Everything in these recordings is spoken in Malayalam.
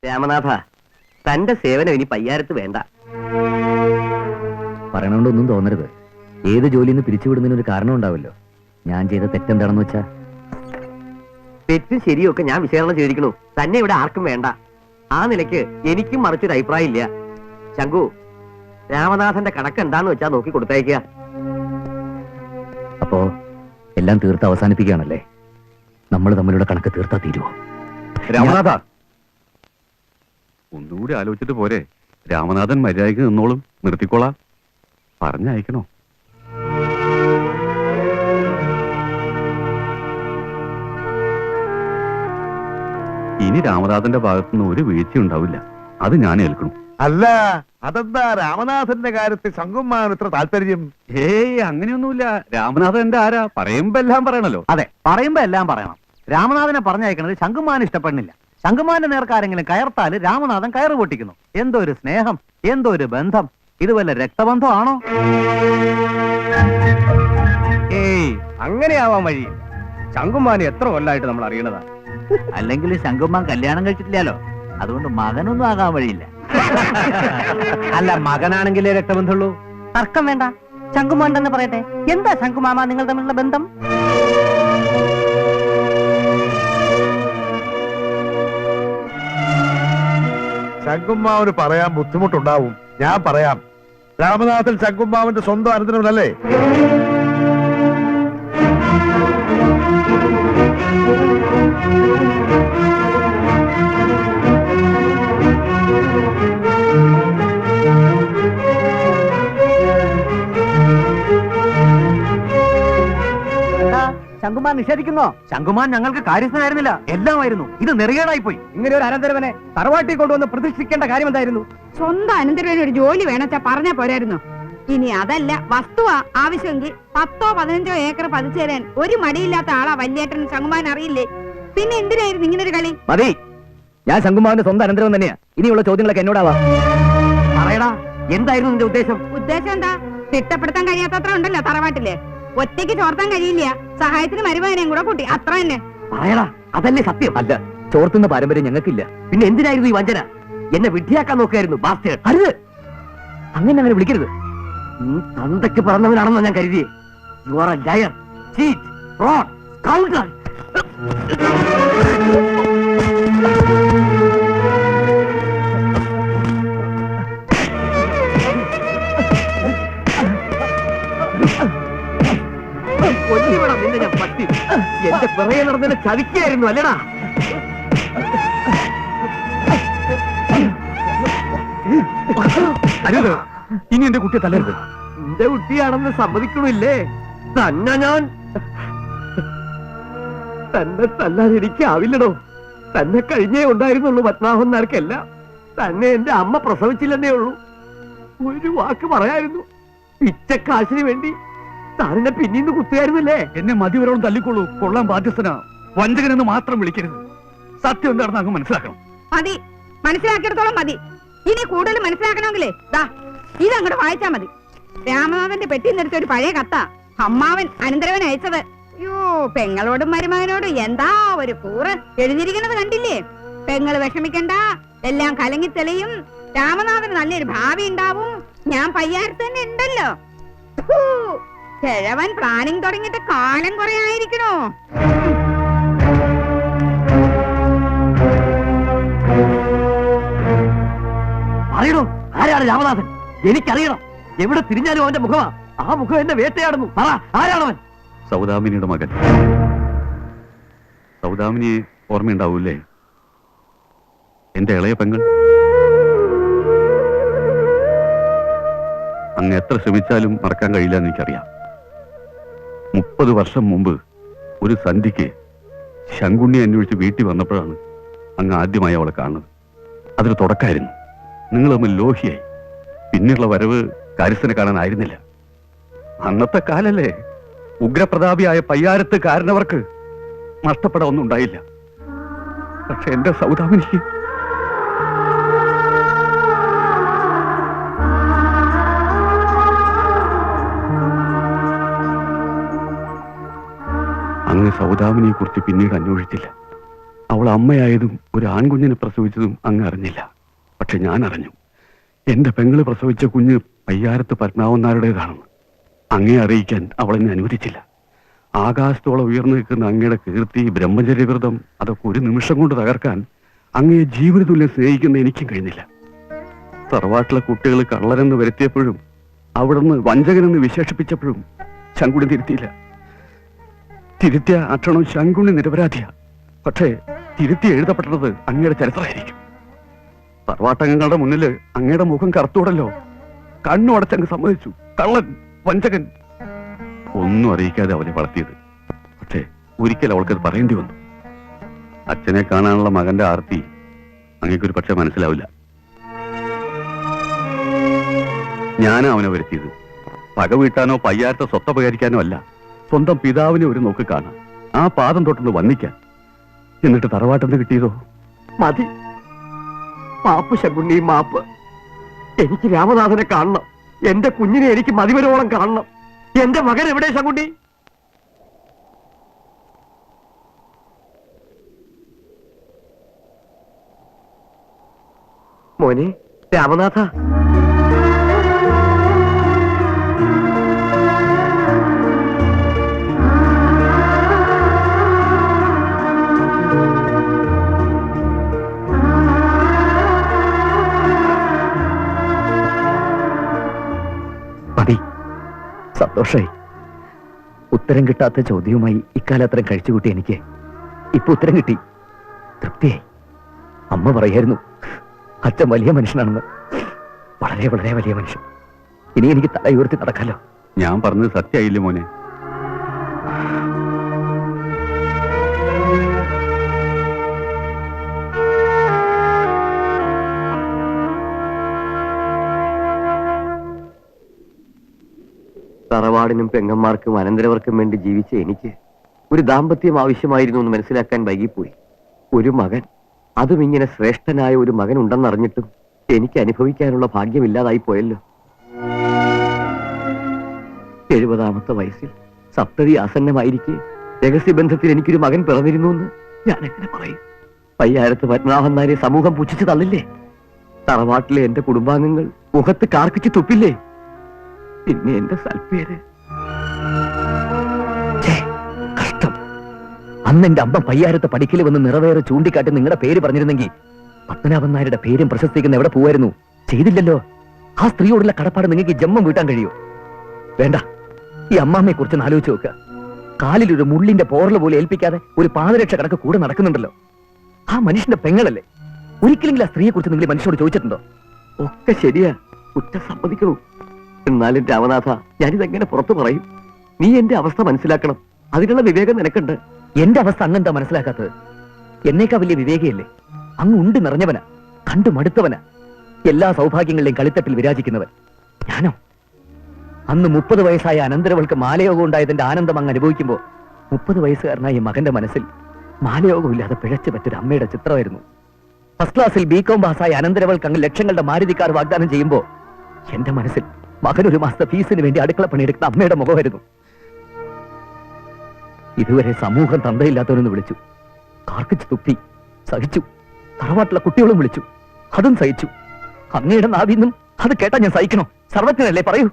രാമനാഥ, തന്റെ സേവനം ഇനി പയ്യാരത്ത് വേണ്ട. പറയണോണ്ടൊന്നും തോന്നരുത്. ഏത് ജോലിയിൽ നിന്ന് പിരിച്ചുവിടുന്നതിനൊരു കാരണം ഉണ്ടാവല്ലോ. ഞാൻ ചെയ്ത തെറ്റെന്താണെന്ന് വെച്ചാ? തെറ്റും ശരിയൊക്കെ ഞാൻ വിശകലനം ചെയ്തിരിക്കണു. തന്നെ ഇവിടെ ആർക്കും വേണ്ട. ആ നിലയ്ക്ക് എനിക്കും മറിച്ചൊരു അഭിപ്രായം ഇല്ല. ശങ്കു, രാമനാഥന്റെ കണക്ക് എന്താന്ന് വെച്ചാ നോക്കി കൊടുത്തയക്കുക. അപ്പോ എല്ലാം തീർത്ത് അവസാനിപ്പിക്കുകയാണല്ലേ? നമ്മൾ തമ്മിലുള്ള കണക്ക് തീർത്താ തീരുവോ? രാമനാഥ, ഒന്നുകൂടി ആലോചിച്ചിട്ട് പോരെ? രാമനാഥൻ മര്യാദയ്ക്ക് നിന്നോളും. നിർത്തിക്കോളാം. പറഞ്ഞയക്കണോ? ഇനി രാമനാഥന്റെ ഭാഗത്തുനിന്ന് ഒരു വീഴ്ച ഉണ്ടാവില്ല. അത് ഞാൻ ഏൽക്കണം. അല്ല, അതെന്താ രാമനാഥന്റെ കാര്യത്തിൽ ശങ്കുമാൻ ഇത്ര താല്പര്യം? ഏയ്, അങ്ങനെയൊന്നുമില്ല. രാമനാഥൻ എന്റെ ആരാ? പറയുമ്പോ എല്ലാം പറയണല്ലോ. അതെ, പറയുമ്പോ എല്ലാം പറയണം. രാമനാഥനെ പറഞ്ഞയക്കണത് ശങ്കുമാൻ ഇഷ്ടപ്പെടുന്നില്ല. ശങ്കുമാന്റെ നേർക്കാരെങ്കിലും കയർത്താല് രാമനാഥൻ കയറ് പൊട്ടിക്കുന്നു. എന്തോ ഒരു സ്നേഹം, എന്തോ ഒരു ബന്ധം. ഇത് വല്ല രക്തബന്ധമാണോ? ഏയ്, അങ്ങനെയാവാൻ വഴിയില്ല. ശങ്കുമാൻ എത്ര കൊല്ലായിട്ട് നമ്മൾ അറിയണതാ. അല്ലെങ്കിൽ ശങ്കുമാൻ കല്യാണം കഴിച്ചിട്ടില്ലല്ലോ, അതുകൊണ്ട് മകനൊന്നും ആകാൻ വഴിയില്ല. അല്ല, മകനാണെങ്കിലേ രക്തബന്ധമുള്ളൂ. തർക്കം വേണ്ട, ശങ്കുമാൻ തന്നെ പറയട്ടെ. എന്താ ശങ്കുമാമ നിങ്ങൾ തമ്മിലുള്ള ബന്ധം? ശങ്കുമാവന് പറയാൻ ബുദ്ധിമുട്ടുണ്ടാവും. ഞാൻ പറയാം. രാമനാഥൻ ശങ്കുമാവന്റെ സ്വന്തം അനന്തരവനല്ലേ? ശങ്കുമാൻ നിഷേധിക്കുന്നോ? ശങ്കുമാൻ ഞങ്ങൾക്ക് കാര്യസ്ഥനായിരുന്നില്ല, എല്ലാമായിരുന്നു. ഇത് നെറികേടായി പോയി. ഇങ്ങനെ ഒരു അനന്തരവനെ തറവാട്ടി കൊണ്ടുവന്ന് പ്രതിഷ്ഠിക്കേണ്ട കാര്യം എന്തായിരുന്നു? സ്വന്തം അനന്തരവന് ഒരു ജോലി വേണച്ചാ പറഞ്ഞാ പോരായിരുന്നു. ഇനി അതല്ല, വസ്തുവാ ആവശ്യമെങ്കിൽ 10 or 15 ഏക്കർ പതിച്ചു തരാൻ ഒരു മടിയില്ലാത്ത ആളാ വല്യേട്ടൻ. ശങ്കുമാൻ അറിയില്ലേ? പിന്നെ എന്തിനായിരുന്നു ഇങ്ങനൊരു കളി? മതി, ഞാൻ ശങ്കുമാവിന്റെ സ്വന്തം അനന്തരവൻ തന്നെയാ. ഇനിയുള്ള ചോദ്യങ്ങളൊക്കെ എന്നോടാവാ. പറയടാ, എന്തായിരുന്നു നിന്റെ ഉദ്ദേശം? ഉദ്ദേശം എന്താ? തിട്ടപ്പെടുത്താൻ കഴിയാത്തത്ര ഉണ്ടല്ലോ തറവാട്ടില്. ഒറ്റയ്ക്ക് ചോർത്താൻ കഴിയില്ല, സഹായത്തിന് മരുമകനെയും കൂടെ കൂട്ടി, അത്ര തന്നെ. പറയടാ, അതല്ലേ സത്യം? അല്ല, ചോർത്തുന്ന പാരമ്പര്യം ഞങ്ങൾക്കില്ല. പിന്നെ എന്തിനായിരുന്നു ഈ വഞ്ചന? എന്നെ വിഡ്ഢിയാക്കാൻ നോക്കായിരുന്നു ബാസ്റ്റേഡ്. അരുത്, അങ്ങനെ വിളിക്കരുത്. നീ തന്തയ്ക്ക് പറഞ്ഞവനാണെന്ന് ഞാൻ കരുതിയേ. You are a liar, cheat, fraud, scoundrel. കൊല്ലിവിടാം നിന്നെ ഞാൻ പറ്റി. എന്റെ പിറകെ നടന്നതിനെ ചതിക്കായിരുന്നു അല്ലടാ. അരുത്, ഇനി എന്റെ കുട്ടിയെ തല്ലരുത്. എന്റെ കുട്ടിയാണെന്ന് സമ്മതിക്കണില്ലേ? തന്നെ ഞാൻ തന്നെ തല്ലാൻ എനിക്കാവില്ലടോ. തന്നെ കഴിഞ്ഞേ ഉണ്ടായിരുന്നുള്ളൂ പത്മാവൻ നാർക്കല്ല. തന്നെ എന്റെ അമ്മ പ്രസവിച്ചില്ലെന്നേ ഉള്ളൂ. ഒരു വാക്ക് പറയായിരുന്നു. പിച്ചക്കാശിന് വേണ്ടി താനെന്നെ പിന്നീന്ന് കുത്തുകയായിരുന്നില്ലേ? എന്നെ മതിവരോളം തല്ലിക്കോളൂ. കൊള്ളാൻ ബാധ്യസ്ഥനാ. വഞ്ചകനെന്ന് മാത്രം വിളിക്കരുത്. സത്യം എന്താണെന്ന് അങ്ങ് മനസ്സിലാക്കണം. മതി, മനസ്സിലാക്കിയിടത്തോളം മതി. ഇനി കൂടുതൽ മനസ്സിലാക്കണമെങ്കിലേ ദാ ഇതങ്ങോട്ട് വായിച്ചാ മതി. രാമനാഥന്റെ പെട്ടിന്നെടുത്ത ഒരു പഴയ കത്ത അമ്മാവൻ അനന്തരവൻ അയച്ചത്. അയ്യോ, പെങ്ങളോടും മരുമകനോടും എന്താ ഒരു കൂറ് എഴുതിയിരിക്കുന്നത് കണ്ടില്ലേ? പെങ്ങള് വിഷമിക്കണ്ട, എല്ലാം കലങ്ങി തെളിയും. രാമനാഥന് നല്ലൊരു ഭാവി ഉണ്ടാവും. ഞാൻ പയ്യാരത്ത് തന്നെ ഉണ്ടല്ലോ. കിഴവൻ പ്ലാനിങ് തുടങ്ങിയിട്ട് കാലം കുറെ ആയിരിക്കണോ? അറിയണോ ആരാണ് രാമനാഥൻ? എനിക്കറിയണം. എവിടെ തിരിഞ്ഞാലും അവന്റെ മുഖമാ. ആ മുഖം എന്നെ വേട്ടയാടുന്നു. പറ, ആരാണവൻ? സൗദാമിനിയുടെ മകൻ. സൗദാമിനിയെ ഓർമ്മയുണ്ടാവൂല്ലേ? എന്റെ ഇളയ പെങ്ങൾ. അങ്ങ് എത്ര ശ്രമിച്ചാലും മറക്കാൻ കഴിയില്ല എന്ന് എനിക്കറിയാം. 30 വർഷം മുമ്പ് ഒരു സന്ധ്യയ്ക്ക് ശങ്കുണ്ണി അന്വേഷിച്ച് വീട്ടിൽ വന്നപ്പോഴാണ് അങ്ങ് ആദ്യമായി അവളെ കാണുന്നത്. അതൊരു തുടക്കമായിരുന്നു. നിങ്ങൾ തമ്മിൽ ലോഹിയായി. പിന്നെയുള്ള വരവ് കാര്യസ്ഥനെ കാണാനായിരുന്നില്ല. അന്നത്തെ കാലല്ലേ? ഉഗ്രപ്രതാപിയായ പയ്യാരത്ത് കാരണവർക്ക് നഷ്ടപ്പെടാൻ ഒന്നും ഉണ്ടായില്ല. പക്ഷെ എന്റെ സൗദാമിനിക്ക് അങ്ങ് സൗദാമിനിയെ കുറിച്ച് പിന്നീട് അന്വേഷിച്ചില്ല. അവൾ അമ്മയായതും ഒരു ആൺകുഞ്ഞിനെ പ്രസവിച്ചതും അങ്ങ് അറിഞ്ഞില്ല. പക്ഷെ ഞാൻ അറിഞ്ഞു. എന്റെ പെങ്ങള് പ്രസവിച്ച കുഞ്ഞ് പയ്യാരത്ത് പത്മനാഭനാരുടേതാണെന്ന്. അങ്ങയെ അറിയിക്കാൻ അവളെന്നെ അനുവദിച്ചില്ല. ആകാശത്തോളം ഉയർന്നു നിൽക്കുന്ന അങ്ങയുടെ കീർത്തി, ബ്രഹ്മചര്യവ്രതം അതൊക്കെ ഒരു നിമിഷം കൊണ്ട് തകർക്കാൻ അങ്ങയെ ജീവനതുല്യം സ്നേഹിക്കുന്ന എനിക്കും കഴിഞ്ഞില്ല. തറവാട്ടിലെ കുട്ടികൾ കള്ളരെന്ന് വരുത്തിയപ്പോഴും അവിടുന്ന് വഞ്ചകനെന്ന് വിശേഷിപ്പിച്ചപ്പോഴും ശങ്കുണി തിരുത്തിയില്ല. തിരുത്തിയ അക്ഷണം ശങ്കുണി നിരപരാധിയ. പക്ഷേ തിരുത്തി എഴുതപ്പെട്ടത് അങ്ങയുടെ ചരിത്രമായിരിക്കും. തറവാട്ടംഗങ്ങളുടെ മുന്നിൽ അങ്ങയുടെ മുഖം കറുത്തൂടല്ലോ. കണ്ണു അടച്ചങ്ങ് സമ്മതിച്ചു. കള്ളൻ, വഞ്ചകൻ. ഒന്നും അറിയിക്കാതെ അവനെ വളർത്തിയത്. പക്ഷേ ഒരിക്കൽ അവൾക്കത് പറയേണ്ടി വന്നു. അച്ഛനെ കാണാനുള്ള മകന്റെ ആർത്തി അങ്ങേക്കൊരു പക്ഷെ മനസ്സിലാവില്ല. ഞാനാ അവനെ വരുത്തിയത്. പക വീട്ടാനോ പയ്യാരത്തെ സ്വത്തപകരിക്കാനോ അല്ല. സ്വന്തം പിതാവിനെ ഒരു നോക്ക് കാണാൻ, ആ പാദം തൊട്ടൊന്ന് വന്നിക്കാൻ. എന്നിട്ട് തറവാട്ടെന്ന് കിട്ടിയതോ? മതി, മാപ്പ് ശങ്കുണ്ണി, മാപ്പ്. എനിക്ക് രാമനാഥനെ കാണണം. എന്റെ കുഞ്ഞിനെ എനിക്ക് മതിവരോളം കാണണം. എന്റെ മകൻ എവിടെ ശങ്കുണ്ണി? മോനെ രാമനാഥ, മതി, സന്തോഷായി. ഉത്തരം കിട്ടാത്ത ചോദ്യവുമായി ഇക്കാലത്രയും കഴിച്ചുകൂട്ടി എനിക്ക് ഇപ്പൊ ഉത്തരം കിട്ടി. തൃപ്തിയായി. അമ്മ പറയായിരുന്നു അച്ഛൻ വലിയ മനുഷ്യനാണെന്ന്. വളരെ വളരെ വലിയ മനുഷ്യൻ. ഇനി എനിക്ക് തല ഉയർത്തി നടക്കാലോ. ഞാൻ പറഞ്ഞത് സത്യമായില്ലേ മോനെ? തറവാടിനും പെങ്ങന്മാർക്കും അനന്തരവർക്കും വേണ്ടി ജീവിച്ച എനിക്ക് ഒരു ദാമ്പത്യം ആവശ്യമായിരുന്നു എന്ന് മനസ്സിലാക്കാൻ വൈകിപ്പോയി. ഒരു മകൻ, അതും ഇങ്ങനെ ശ്രേഷ്ഠനായ ഒരു മകൻ ഉണ്ടെന്നറിഞ്ഞിട്ടും എനിക്ക് അനുഭവിക്കാനുള്ള ഭാഗ്യമില്ലാതായി പോയല്ലോ. 70ാമത്തെ വയസ്സിൽ സപ്തതി ആസന്നമായിരിക്കെ രഹസ്യബന്ധത്തിൽ എനിക്കൊരു മകൻ പിറന്നിരുന്നു എന്ന് ഞാൻ എങ്ങനെ പറയും? പയ്യാരത്ത് പത്മനാഭൻ നായരെ സമൂഹം പുച്ഛിച്ച് തള്ളില്ലേ? തറവാട്ടിലെ എന്റെ കുടുംബാംഗങ്ങൾ മുഖത്ത് കാർക്കിച്ച് തുപ്പില്ലേ? പിന്നെ എന്റെ സൽപ്പേര്. കഷ്ടം. അന്ന് എന്റെ അമ്മ പയ്യാരത്ത് പഠിക്കൽ വന്ന് നിറവേറെ ചൂണ്ടിക്കാട്ടി നിങ്ങളുടെ പേര് പറഞ്ഞിരുന്നെങ്കിൽ പത്മനാഭൻ നായരുടെ പേരും പ്രശസ്തിക്കുന്ന എവിടെ പോവായിരുന്നു? ചെയ്തില്ലല്ലോ. ആ സ്ത്രീയോടുള്ള കടപ്പാട് നിങ്ങൾക്ക് ജന്മം വീട്ടാൻ കഴിയൂ? വേണ്ട. ഈ അമ്മാമ്മയെ കുറിച്ച് ആലോചിച്ച് നോക്കുക. കാലിൽ ഒരു മുള്ളിന്റെ പോറൽ പോലെ ഏൽപ്പിക്കാതെ ഒരു പാദരക്ഷ കണക്ക് കൂടെ നടക്കുന്നുണ്ടല്ലോ. ആ മനുഷ്യന്റെ പെങ്ങളല്ലേ? ഒരിക്കലെങ്കിലും ആ സ്ത്രീയെ കുറിച്ച് നിങ്ങൾ മനുഷ്യനോട് ചോദിച്ചിട്ടുണ്ടോ? ഒക്കെ ശരിയാ, കുറ്റം സമ്മതിക്കണു. എന്നാലും രാമനാഥ, ഞാനിതെങ്ങനെ പുറത്തു പറയും? നീ എന്റെ അവസ്ഥ മനസ്സിലാക്കണം. അതിനുള്ള വിവേകം നിനക്കുണ്ട്. എന്റെ അവസ്ഥ അങ്ങെന്താ മനസ്സിലാക്കാത്തത്? എന്നേക്കാ വലിയ വിവേകിയല്ലേ? അങ്ങ് ഉണ്ട് നിറഞ്ഞവനാ, കണ്ടു മടുത്തവനാ, എല്ലാ സൗഭാഗ്യങ്ങളിലെയും കളിത്തട്ടിൽ വിരാജിക്കുന്നവൻ. ഞാനോ? അന്ന് 30 വയസ്സായ അനന്തരവൾക്ക് മാലയോഗം ഉണ്ടായതിന്റെ ആനന്ദം അങ്ങ് അനുഭവിക്കുമ്പോ 30 വയസ്സുകാരനായ മകന്റെ മനസ്സിൽ മാലയോഗമില്ലാതെ പിഴച്ചു പറ്റൊരു അമ്മയുടെ ചിത്രമായിരുന്നു. ഫസ്റ്റ് ക്ലാസ്സിൽ ബികോം പാസ്സായ അനന്തരവൾക്ക് അങ്ങ് ലക്ഷങ്ങളുടെ മാരുതിക്കാർ വാഗ്ദാനം ചെയ്യുമ്പോ എന്റെ മനസ്സിൽ മകൻ ഒരു മാസത്തെ ഫീസിന് വേണ്ടി അടുക്കള പണിയെടുക്കുന്ന അമ്മയുടെ മുഖമായിരുന്നു. ഇതുവരെ സമൂഹം തന്തയില്ലാത്തവനെന്ന് വിളിച്ചു, കാർക്കിച്ച് തുപ്പി, സഹിച്ചു. തറവാട്ടിലെ കുട്ടികളും വിളിച്ചു, അതും സഹിച്ചു. അങ്ങയുടെ നാവിന്നും അത് കേട്ടാ ഞാൻ സഹിക്കണോ? സർവജ്ഞനല്ലേ, പറയൂ.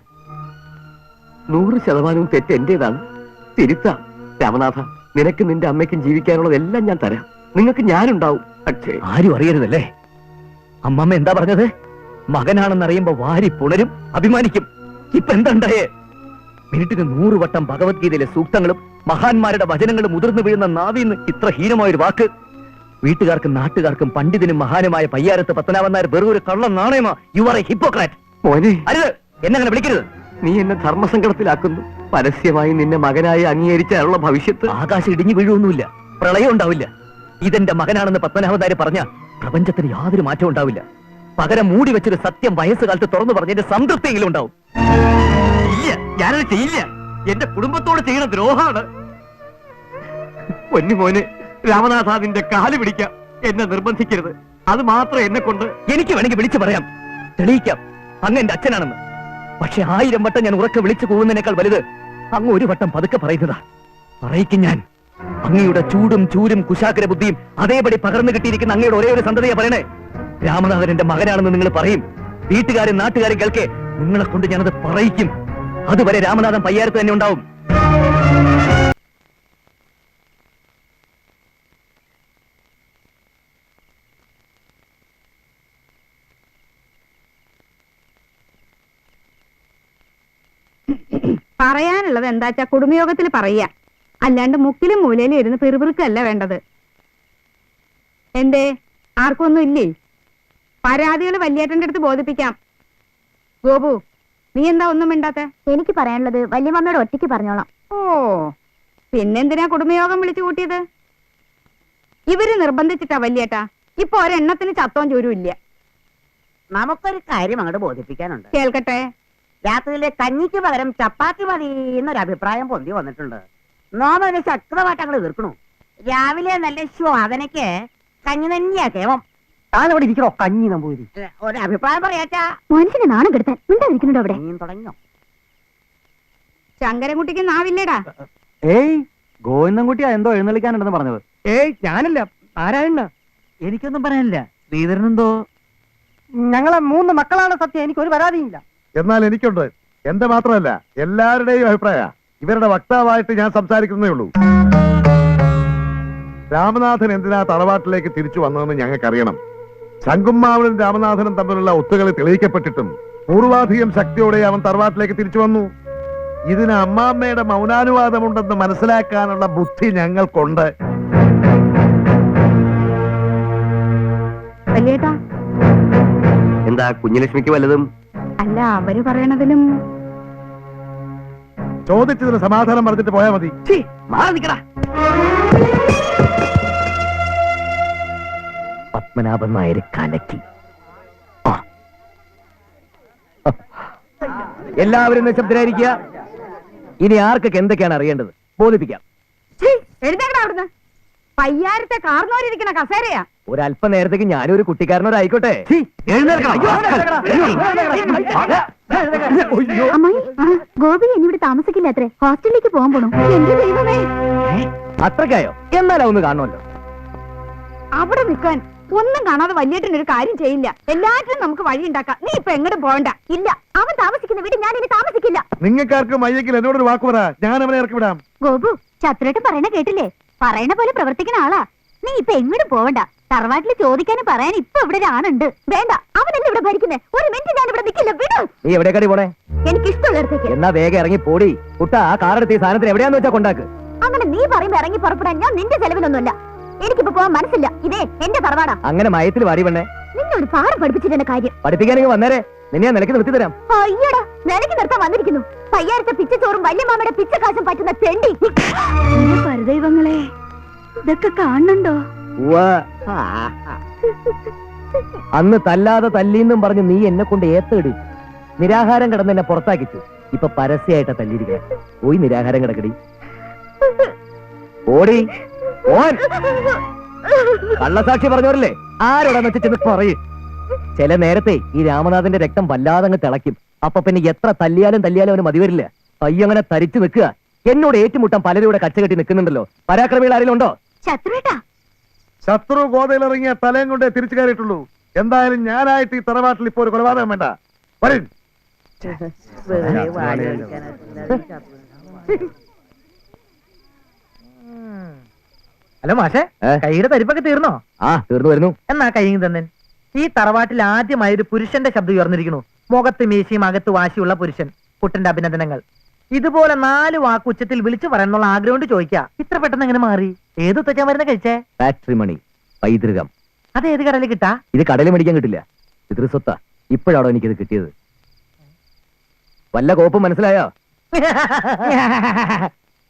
100% തെറ്റ് എന്റേതാണ്. തിരുത്താം. രാമനാഥ, നിനക്ക് നിന്റെ അമ്മയ്ക്കും ജീവിക്കാനുള്ളതെല്ലാം ഞാൻ തരാം. നിങ്ങൾക്ക് ഞാനുണ്ടാവും. പക്ഷേ ആരും അറിയരുതല്ലേ? അമ്മമ്മ എന്താ പറഞ്ഞത്? മകനാണെന്നറിയുമ്പോ വാരി പുണരും, അഭിമാനിക്കും. ഇപ്പൊ എന്താ ഉണ്ടായേ? മിനിറ്റിന് 100 വട്ടം ഭഗവത്ഗീതയിലെ സൂക്തങ്ങളും മഹാന്മാരുടെ വചനങ്ങളും മുതിർന്നു വീഴുന്ന നാവിന്ന് ഇത്ര ഹീനമായൊരു വാക്ക്. വീട്ടുകാർക്കും നാട്ടുകാർക്കും പണ്ഡിതനും മഹാനുമായ പയ്യാരത്ത് പത്മനാഭൻ നായർ വെറും ഒരു കള്ള നാണയമാ. You are a hypocrite. മോനെ, അരുത്, എന്നെ അങ്ങനെ വിളിക്കരുത്. നീ എന്നെ ധർമ്മസങ്കടത്തിലാക്കുന്നു. പരസ്യമായി നിന്നെ മകനായി അംഗീകരിച്ചാലുള്ള ഭവിഷ്യത്ത്. ആകാശം ഇടിഞ്ഞു വീഴുവൊന്നുമില്ല, പ്രളയം ഉണ്ടാവില്ല. ഇതെന്റെ മകനാണെന്ന് പത്മനാഭൻ നായർ പറഞ്ഞ പ്രപഞ്ചത്തിന് യാതൊരു മാറ്റവും ഉണ്ടാവില്ല. പകരം മൂടി വെച്ചൊരു സത്യം വയസ്സുകാലത്ത് തുറന്നു പറഞ്ഞതിന്റെ സംതൃപ്തിയെങ്കിലും ഉണ്ടാവും. ഇല്ല, ഞാനത് ചെയ്യില്ല. എന്റെ കുടുംബത്തോട് ചെയ്യുന്ന ദ്രോഹമാണ്. പൊന്നു മോനെ, രാമനാഥ, നിന്റെ കാല് പിടിക്കാം. എന്നെ നിർബന്ധിക്കരുത്. അത് മാത്രം എന്നെ കൊണ്ട്. എനിക്ക് വേണമെങ്കിൽ വിളിച്ചു പറയാം, തെളിയിക്കാം അങ്ങ് എന്റെ അച്ഛനാണെന്ന്. പക്ഷെ 1000 വട്ടം ഞാൻ ഉറക്കെ വിളിച്ചു പോകുന്നതിനേക്കാൾ വലുത് അങ്ങ് ഒരു വട്ടം പതുക്കെ പറയുന്നതാ. പറയിക്കും ഞാൻ. അങ്ങയുടെ ചൂടും ചൂരും കുശാഗ്ര ബുദ്ധിയും അതേപടി പകർന്നു കിട്ടിയിരിക്കുന്ന അങ്ങയുടെ ഒരേ ഒരു സന്തതിയെ പറയണേ. രാമനാഥൻ എന്റെ മകനാണെന്ന് നിങ്ങൾ പറയും. വീട്ടുകാരും നാട്ടുകാരും കേൾക്കെ നിങ്ങളെ കൊണ്ട് ഞാനത് പറയിക്കും. അതുവരെ രാമനാഥൻ പയ്യാരത്ത് തന്നെ ഉണ്ടാവും. പറയാനുള്ളത് എന്താച്ചാ കുടുംബയോഗത്തിൽ പറയാ, അല്ലാണ്ട് മുക്കിലും മൂലയിലും ഇരുന്ന് പിറുപിറുക്കല്ല വേണ്ടത്. എന്തേ, ആർക്കൊന്നും ഇല്ലേ? പരാതികൾ വല്യേട്ടന്റെ അടുത്ത് ബോധിപ്പിക്കാം. ഗോപു, നീ എന്താ ഒന്നും മിണ്ടാത്തെ? എനിക്ക് പറയാനുള്ളത് വല്യമ്മയോട് ഒറ്റയ്ക്ക് പറഞ്ഞോളാം. ഓ, പിന്നെന്തിനാ കുടുംബയോഗം വിളിച്ചു കൂട്ടിയത്? ഇവര് നിർബന്ധിച്ചിട്ടാ വല്യേട്ടാ. ഇപ്പൊ ഒരെണ്ണത്തിന് ചത്തോൻ ചൂരും ഇല്ല. നമുക്കൊരു കാര്യം അങ്ങോട്ട് ബോധിപ്പിക്കാനുണ്ട്. കേൾക്കട്ടെ. രാത്രിയിലെ കഞ്ഞിക്ക് പകരം ചപ്പാത്തി മതി എന്നൊരു അഭിപ്രായം പൊന്തി വന്നിട്ടുണ്ട്. നോമന് ശക്തമായിട്ട് അങ്ങോട്ട് എതിർക്കണു. രാവിലെ നല്ല ശ്വാദനയ്ക്ക് കഞ്ഞി തന്നെയാ കേമം. താനവിടെ ഇരിക്കണോ കഞ്ഞി നമ്പൂരി? ഒരു അഭിപ്രായം പറയാച്ചാ. മനുഷ്യനെ നാണം കെടുത്താൻ മിണ്ടാതിരിക്കുന്നുണ്ടോ അവിടെ? നീ തുടങ്ങിയോ? ശങ്കരൻകുട്ടിക്ക് നാവില്ലേടാ? ഏയ്, ഗോവിന്ദൻകുട്ടിയാ എന്തോ എഴുന്നള്ളിക്കാനുണ്ടെന്ന് പറഞ്ഞത്. ഏയ് ഞാനല്ല, നാരായണ. എനിക്കൊന്നും പറയാനില്ല. ശ്രീധരനെന്തോ ഞങ്ങളെ 3 മക്കളാണ് സത്യം. എനിക്കൊരു പരാതിയില്ല. എന്നാൽ എനിക്കുണ്ട്. എന്റെ മാത്രമല്ല, എല്ലാവരുടെയും അഭിപ്രായ. ഇവരുടെ വക്താവായിട്ട് ഞാൻ സംസാരിക്കുന്നേ ഉള്ളൂ. രാമനാഥൻ എന്തിനാ തറവാട്ടിലേക്ക് തിരിച്ചു വന്നതെന്ന് ഞങ്ങൾക്കറിയണം. ശങ്കുമ്മാവനും രാമനാഥനും തമ്മിലുള്ള ഒത്തുകളി തെളിയിക്കപ്പെട്ടിട്ടും പൂർവാധികം ശക്തിയോടെ അവൻ തറവാട്ടിലേക്ക് തിരിച്ചു വന്നു. ഇതിന് അമ്മാമ്മയുടെ മൗനാനുവാദമുണ്ടെന്ന് മനസ്സിലാക്കാനുള്ള ബുദ്ധി ഞങ്ങൾക്കുണ്ട്. വല്യേട്ടാ, എന്താ കുഞ്ഞലക്ഷ്മിക്ക് വല്ലതും? അല്ല, അവര് പറയണതിലും ചോദിച്ചതിന് സമാധാനം പറഞ്ഞിട്ട് പോയാ മതി. മാറി നിൽക്കടാ. പത്മനാഭൻ നായർ കലക്കി. എല്ലാവരും നിശബ്ദരായിരിക്കുക. ഇനി ആർക്കൊക്കെ എന്തൊക്കെയാണ് അറിയേണ്ടത് ബോധിപ്പിക്കാം. എഴുതേക്കടാ അവിടുന്ന്. പയ്യാരത്തെ കാർന്നോരിരിക്കണ കസേരയാ. ഒരല്പനേരത്തേക്ക് ഞാനും ഒരു കുട്ടിക്കാരനോരായിക്കോട്ടെ. അമ്മായി, ഗോപി എന്നിവിടെ താമസിക്കില്ല അത്രേ. ഹോസ്റ്റലിലേക്ക് പോകാൻ പോണു. എന്റെ ദൈവമേ, അത്രക്കായോ? എന്നാലും ഒന്ന് കാണുമല്ലോ. അവിടെ നിൽക്കാൻ ഒന്നും കാണാതെ വല്യേട്ടൻ ഒരു കാര്യം ചെയ്യില്ല. എല്ലാറ്റിനും നമുക്ക് വഴി ഉണ്ടാക്കാം. നീ ഇപ്പൊ എങ്ങോട്ടും പോകണ്ട. ഇല്ല, അവൻ താമസിക്കുന്ന വീട് ഞാൻ ഇനി താമസിക്കില്ല. നിങ്ങൾക്കാർക്ക് മയ്യെങ്കിൽ എന്നോടൊരു വാക്ക് പറ, ഞാൻ അവനെ ഇറക്കി വിടാം. ഗോപു, ചത്തുരേട്ടൻ പറയണ കേട്ടില്ലേ? പറയണ പോലെ പ്രവർത്തിക്കുന്ന ആളാ. നീ ഇപ്പൊ എങ്ങോട്ടും പോവണ്ട. തറവാട്ടിൽ ചോദിക്കാനും പറയാൻ ഇപ്പൊ ഇവിടെ ഒരാണുണ്ട്. വേണ്ട, അവനല്ല ഇവിടെ ഭരിക്കുന്നേ. ഒരു മിനിറ്റ് ഞാൻ ഇവിടെ നിൽക്കില്ല. വിടൂ. നീ എവിടേക്കാടി പോണേ? എനിക്ക് ഇഷ്ടമുള്ളിടത്തേക്ക്. എന്നാ വേഗം ഇറങ്ങി പോടി. കുട്ട ആ കാറെടുത്ത് ഈ സാധനത്തിന് എവിടെയാന്ന് വെച്ചാ കൊണ്ടാക്ക്. അങ്ങനെ നീ പറയുമ്പോ ഇറങ്ങി പുറപ്പെടാൻ ഞാൻ നിന്റെ ചെലവിലൊന്നുമല്ല. എനിക്കിപ്പോ പോകാൻ മനസ്സില്ല. ഇതേ എന്റെ തറവാടാ. അങ്ങനെ മയത്തിൽ വാടി വേണ്ടേ? നിന്നെ ഒരു പാഠം പഠിപ്പിച്ചിട്ട് കാര്യം. പഠിപ്പിക്കാനെങ്കിൽ വന്നേരെ. നിന്നെ ഞാൻ നിലയ്ക്ക് നിർത്തി തരാം. അയ്യടാ, നിലയ്ക്ക് നിർത്താൻ വന്നിരിക്കുന്നു. പയ്യാരത്തെ പിച്ചച്ചോറും വല്യമാമയുടെ പിച്ചക്കാശും പറ്റുന്ന തെണ്ടി. പരദൈവങ്ങളെ, ഇതൊക്കെ കാണുന്നുണ്ടോ? അന്ന് തല്ലാതെ തല്ലീന്നും പറഞ്ഞ് നീ എന്നെ കൊണ്ട് ഏത്തേടി. നിരാഹാരം കിടന്ന് എന്നെ പുറത്താക്കിച്ചു. ഇപ്പൊ പരസ്യമായിട്ടാ തല്ലിയിരിക്കണേ. പോയി നിരാഹാരം കിടക്കടി. ഓടി ഓൻ. കള്ളസാക്ഷി പറഞ്ഞവരല്ലേ, ആരോടാന്ന് വെച്ച് ചെന്ന് പറയും. ചില നേരത്തെ ഈ രാമനാഥന്റെ രക്തം വല്ലാതെ അങ്ങ് തിളയ്ക്കും. അപ്പൊ പിന്നെ എത്ര തല്ലിയാലും അവന് മതി വരില്ല. പയ്യങ്ങനെ തരിച്ചു നിൽക്കുക. എന്നോട് ഏറ്റുമുട്ടാൻ പലരും ഇവിടെ കച്ചകെട്ടി നിൽക്കുന്നുണ്ടല്ലോ. പരാക്രമികൾ ആരെങ്കിലും ഉണ്ടോ? ശത്രുവേട്ടാ, ശത്രു ഗോതയിലിറങ്ങിയ തലയും കൊണ്ടേ തിരിച്ചു കയറിയിട്ടുള്ളൂ. എന്തായാലും ഞാനായിട്ട് ഈ തറവാട്ടിൽ ഇപ്പൊ ഒരു കൊലപാതകം വേണ്ട. വരും. ഹലോ മാഷെ, കൈയുടെ തരിപ്പൊക്കെ തീർന്നോ? ആ, തീർന്നു വരുന്നു. എന്നാ കൈ തന്നെ. ഈ തറവാട്ടിൽ ആദ്യമായി ഒരു പുരുഷന്റെ ശബ്ദം ഉയർന്നിരിക്കുന്നു. മുഖത്ത് മീശയും അകത്ത് വാശിയുള്ള പുരുഷൻ. കുട്ടന്റെ അഭിനന്ദനങ്ങൾ. ഇതുപോലെ 4 വാക്ക് ഉച്ചത്തിൽ വിളിച്ചു പറയാനുള്ള ആഗ്രഹം കൊണ്ട് ചോദിക്കാ. ഇത്ര പെട്ടെന്ന് എങ്ങനെ മാറി? ഏത് ഉത്തച്ചാൻ മരുന്ന് കഴിച്ചേ? ഫാക്ടറി മണി, പൈതൃകം. അത് ഏത് കടലിൽ കിട്ടാ? ഇത് കടലിൽ മേടിക്കാൻ കിട്ടില്ല. പിതൃസ്വത്താ. ഇപ്പോഴാണോ എനിക്കിത് കിട്ടിയത്? വല്ല കോപ്പും മനസ്സിലായോ?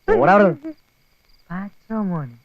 ഓടാ മോനെ.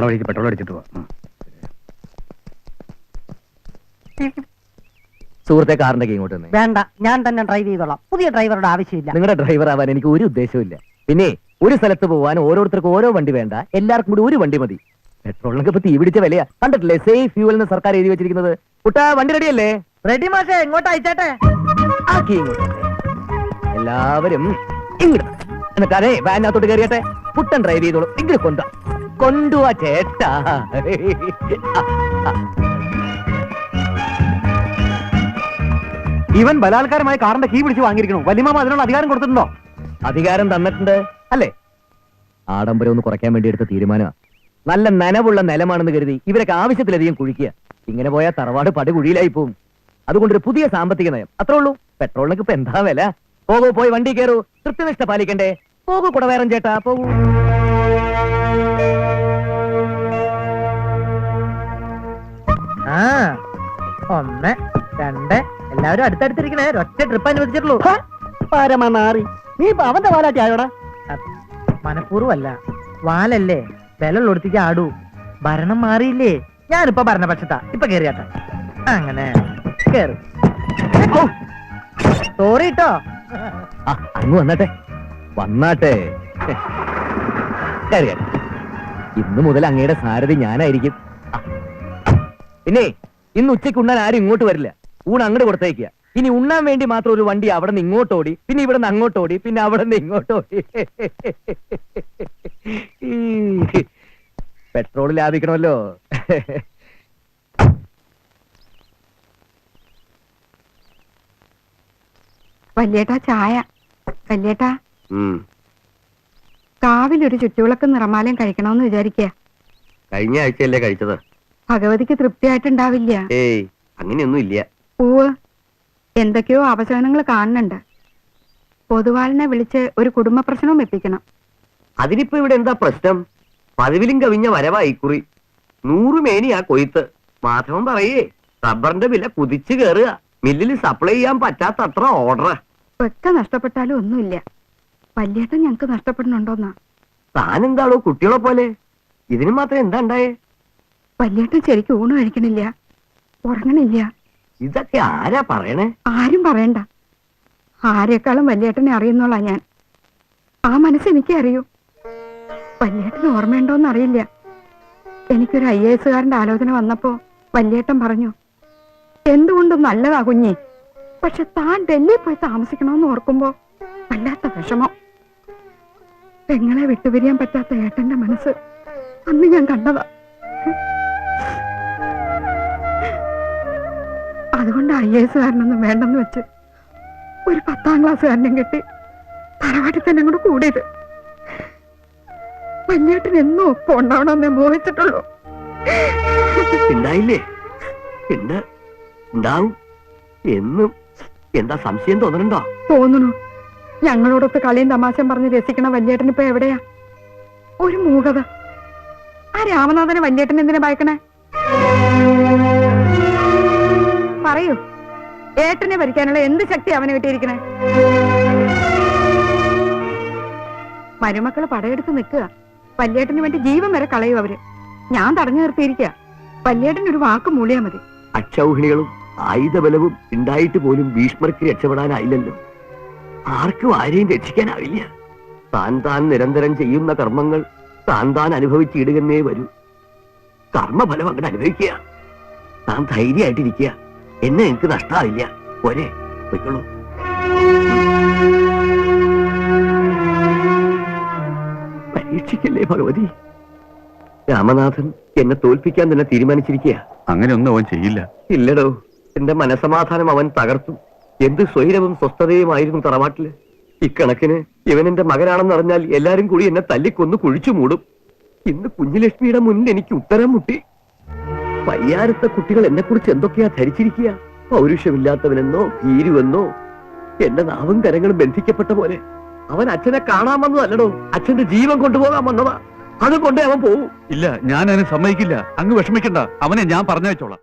പോണ വഴിക്ക് പെട്രോൾ അടിച്ചിട്ട് പോവാം. സുഹൃത്തെ കാറിന്റെ കീ ഇങ്ങോട്ട് തന്നെ. വേണ്ട, ഞാൻ തന്നെ ഡ്രൈവ് ചെയ്തോളാം. പുതിയ ഡ്രൈവറുടെ ആവശ്യമില്ല. നിങ്ങളുടെ ഡ്രൈവർ ആവാൻ എനിക്ക് ഒരു ഉദ്ദേശവും പിന്നെ ഒരു സ്ഥലത്ത് പോവാൻ ഓരോരുത്തർക്കും ഓരോ വണ്ടി വേണ്ട, എല്ലാവർക്കും കൂടി ഒരു വണ്ടി മതി. പെട്രോളിനൊക്കെ ഇപ്പൊ തീ പിടിച്ച വിലയാ. കണ്ടിട്ടില്ലേ സേഫ് ഫ്യൂവൽ എന്ന് സർക്കാർ എഴുതി വെച്ചിരിക്കുന്നത്? കുട്ടാ വണ്ടി റെഡിയല്ലേ? റെഡി മാഷേ, എങ്ങോട്ട് അയച്ചേട്ടെ? ആ കീ ഇങ്ങോട്ട് തന്നെ. എല്ലാവരും ഇങ്ങോട്ട് എന്നിട്ട് അതെ വാനകത്തോട്ട് കയറിയട്ടെ. കുട്ടൻ ഡ്രൈവ് ചെയ്തോളൂ. ഇങ്ങോട്ട് കൊണ്ടുപോവാ ചേട്ടാ. ഇവൻ ബലാത്കാരമായ കാറിന്റെ കീ പിടിച്ച് വാങ്ങിയിരിക്കണു. വല്യമാമ അതിനുള്ള അധികാരം കൊടുത്തിട്ടുണ്ടോ? അധികാരം തന്നിട്ടുണ്ട് അല്ലേ? ആഡംബരം ഒന്ന് കുറയ്ക്കാൻ വേണ്ടി എടുത്ത തീരുമാനമാണ്. നല്ല നനവുള്ള നിലമാണെന്ന് കരുതി ഇവരൊക്കെ ആവശ്യത്തിലധികം കുഴിക്കുക. ഇങ്ങനെ പോയാൽ തറവാട് പടുകുഴിയിലായി പോവും. അതുകൊണ്ടൊരു പുതിയ സാമ്പത്തിക നയം, അത്രേ ഉള്ളൂ. പെട്രോളിനൊക്കെ ഇപ്പൊ എന്താ വില? പോകൂ, പോയി വണ്ടി കയറൂ. കൃത്യനിഷ്ഠ പാലിക്കണ്ടേ? പോകൂ കുടവേറൻ ചേട്ടാ, പോകൂ. ആ 1 2 എല്ലാവരും അടുത്തടുത്തിരിക്കണേ. ഒറ്റ ട്രിപ്പ് അനുവദിച്ചിട്ടുള്ളൂ. പരമനാറി, നീ ഇപ്പൊ അവന്റെ വാലാറ്റി ആയോടാ? മനഃപൂർവ്വമല്ല, വാലല്ലേ വിലള്ളൊടുത്തേക്ക് ആടൂ. ഭരണം മാറിയില്ലേ? ഞാനിപ്പോ ഭരണപക്ഷത്താ. ഇപ്പൊ കേറിയാട്ടെ. അങ്ങനെ കേറും. സോറി കേട്ടോ. അങ്ങ് വന്നാട്ടെ, വന്നാട്ടെ. കയറിയാട്ടെ. ഇന്ന് മുതൽ അങ്ങയുടെ സാരഥി ഞാനായിരിക്കും. പിന്നെ ഇന്ന് ഉച്ചയ്ക്ക് ഉണ്ണാൻ ആരും ഇങ്ങോട്ട് വരില്ല. ഊണ് അങ്ങോട്ട് കൊടുത്തേക്കുക. ഇനി ഉണ്ണാൻ വേണ്ടി മാത്രം ഒരു വണ്ടി അവിടെ നിന്ന് ഇങ്ങോട്ട് ഓടി, പിന്നെ ഇവിടെ നിന്ന് അങ്ങോട്ട് ഓടി, പിന്നെ അവിടെ നിന്ന് ഇങ്ങോട്ട് ഓടി. പെട്രോൾ ലാഭിക്കണമല്ലോ. വല്യേട്ടാ ചായ. വല്യേട്ടാ, കാവിലൊരു ചുറ്റുവിളക്ക് നിറമാലയും കഴിക്കണമെന്ന് വിചാരിക്കുക. കഴിഞ്ഞ ആഴ്ചയല്ലേ കഴിച്ചത്? ഭഗവതിക്ക് തൃപ്തിയായിട്ടുണ്ടാവില്ല. ഏയ് അങ്ങനെയൊന്നും ഇല്ല. പൂവ് എന്തൊക്കെയോ അപശകനങ്ങൾ കാണുന്നുണ്ട്. പൊതുവാളിനെ വിളിച്ച് ഒരു കുടുംബ പ്രശ്നവും എത്തിക്കണം. അതിനിപ്പോ ഇവിടെ എന്താ പ്രശ്നം? പതിവിലും കവിഞ്ഞ വരവായി കുറി. 100 മേനിയാ കൊയ്ത്ത്. മാധവൻ പറയേ, റബ്ബറിന്റെ വില കുതിച്ചു കയറുക. മില്ലിൽ സപ്ലൈ ചെയ്യാൻ പറ്റാത്തത്ര ഓർഡർ. ഒക്കെ നഷ്ടപ്പെട്ടാലും ഒന്നുമില്ല. വല്യേട്ടൻ ഞങ്ങക്ക് നഷ്ടപ്പെടുന്നുണ്ടോന്നാ. താനെന്താണോ കുട്ടികളെ പോലെ? ഇതിന് മാത്രം എന്താ ഉണ്ടായേ? വല്യേട്ടൻ ശരിക്കും ഊണ് കഴിക്കണില്ല, ഉറങ്ങണില്ല. ഇതൊക്കെ ആരാ പറയണേ? ആരും പറയണ്ട. ആരെക്കാളും വല്യേട്ടനെ അറിയുന്നോളാ ഞാൻ. ആ മനസ്സ് എനിക്ക് അറിയൂ. വല്യേട്ടന് ഓർമ്മയുണ്ടോന്ന് അറിയില്ല. എനിക്കൊരു IAS കാരന്റെ ആലോചന വന്നപ്പോ വല്യേട്ടൻ പറഞ്ഞു, എന്തുകൊണ്ടും നല്ലതാ കുഞ്ഞി, പക്ഷെ താൻ ഡൽഹി പോയി താമസിക്കണമെന്ന് ഓർക്കുമ്പോ വല്ലാത്ത വിഷമം. പെങ്ങളെ വിട്ടുപിരിയാൻ പറ്റാത്ത ഏട്ടന്റെ മനസ്സ് അന്ന് ഞാൻ കണ്ടതാ. അതുകൊണ്ട് IAS കാരനൊന്നും വേണ്ടെന്ന് വെച്ച് ഒരു 10ാം ക്ലാസ്സുകാരനും കെട്ടി തറവാട്ടിൽ തന്നെ കൂടെ കൂടിയത്. വല്യേട്ടൻ എന്നും ഒപ്പം ഉണ്ടാവണമെന്നേ മോഹിച്ചിട്ടുള്ളൂ. ഉണ്ടായില്ലേ? ഉണ്ട്, ഉണ്ടാവും എന്നും. എന്താ സംശയം തോന്നുന്നുണ്ടോ? തോന്നുന്നു. ഞങ്ങളോടൊത്ത് കളിയും തമാശയും പറഞ്ഞ് രസിക്കണ വല്യേട്ടൻ ഇപ്പൊ എവിടെയാ? ഒരു മൂകത. ആ രാമനാഥനെ വല്യേട്ടൻ എന്തിനാ ഭയക്കണേ? പറയൂ, ഏട്ടനെ ഭരിക്കാനുള്ള എന്ത് ശക്തി അവന് കിട്ടിയിരിക്കണേ? മരുമക്കള് പടയെടുത്ത് നിൽക്കുക. വല്യേട്ടന് വേണ്ടി ജീവൻ വരെ കളയും അവര്. ഞാൻ തടഞ്ഞു നിർത്തിയിരിക്കുക. വല്യേട്ടൻ ഒരു വാക്ക് മൂളിയാ മതി. അക്ഷൗഹിണികളും ആയുധബലവും ഉണ്ടായിട്ട് പോലും ഭീഷ്മർക്ക് രക്ഷപ്പെടാനായില്ലല്ലോ. ആർക്കും ആരെയും രക്ഷിക്കാനാവില്ല. താൻ നിരന്തരം ചെയ്യുന്ന കർമ്മങ്ങൾ താൻ അനുഭവിച്ചിടുകന്നേ വരൂ. കർമ്മഫലം അങ്ങനെ അനുഭവിക്കുക. താൻ ധൈര്യമായിട്ടിരിക്കുക. എന്നെ എനിക്ക് നഷ്ടമാവില്ല. ഒരേ പൊയ്ക്കോളൂ. പരീക്ഷിക്കല്ലേ ഭഗവതി. രാമനാഥൻ എന്നെ തോൽപ്പിക്കാൻ തന്നെ തീരുമാനിച്ചിരിക്കുക. അങ്ങനെയൊന്നും അവൻ ചെയ്യില്ല. ഇല്ലടോ, എന്റെ മനസമാധാനം അവൻ തകർത്തു. എന്ത് സ്വൈരവും സ്വസ്ഥതയുമായിരുന്നു തറവാട്ടില്. ഇക്കണക്കിന് ഇവൻ എന്റെ മകനാണെന്ന് അറിഞ്ഞാൽ എല്ലാരും കൂടി എന്നെ തല്ലിക്കൊന്ന് കുഴിച്ചു മൂടും. ഇന്ന് കുഞ്ഞുലക്ഷ്മിയുടെ മുന്നിൽ എനിക്ക് ഉത്തരം മുട്ടി. പയ്യാരത്തെ കുട്ടികൾ എന്നെ കുറിച്ച് എന്തൊക്കെയാ ധരിച്ചിരിക്കുക? പൗരുഷമില്ലാത്തവനെന്നോ ഭീരുവെന്നോ. എന്റെ നാവും കരങ്ങളും ബന്ധിക്കപ്പെട്ട പോലെ. അവൻ അച്ഛനെ കാണാൻ വന്നതല്ലടോ, അച്ഛന്റെ ജീവൻ കൊണ്ടുപോകാൻ വന്നതാ. അതുകൊണ്ടേ അവൻ പോവും. ഇല്ല, ഞാൻ അതിന് സമ്മതിക്കില്ല. അങ്ങ് വിഷമിക്കണ്ട. അവനെ ഞാൻ പറഞ്ഞയച്ചോളാം.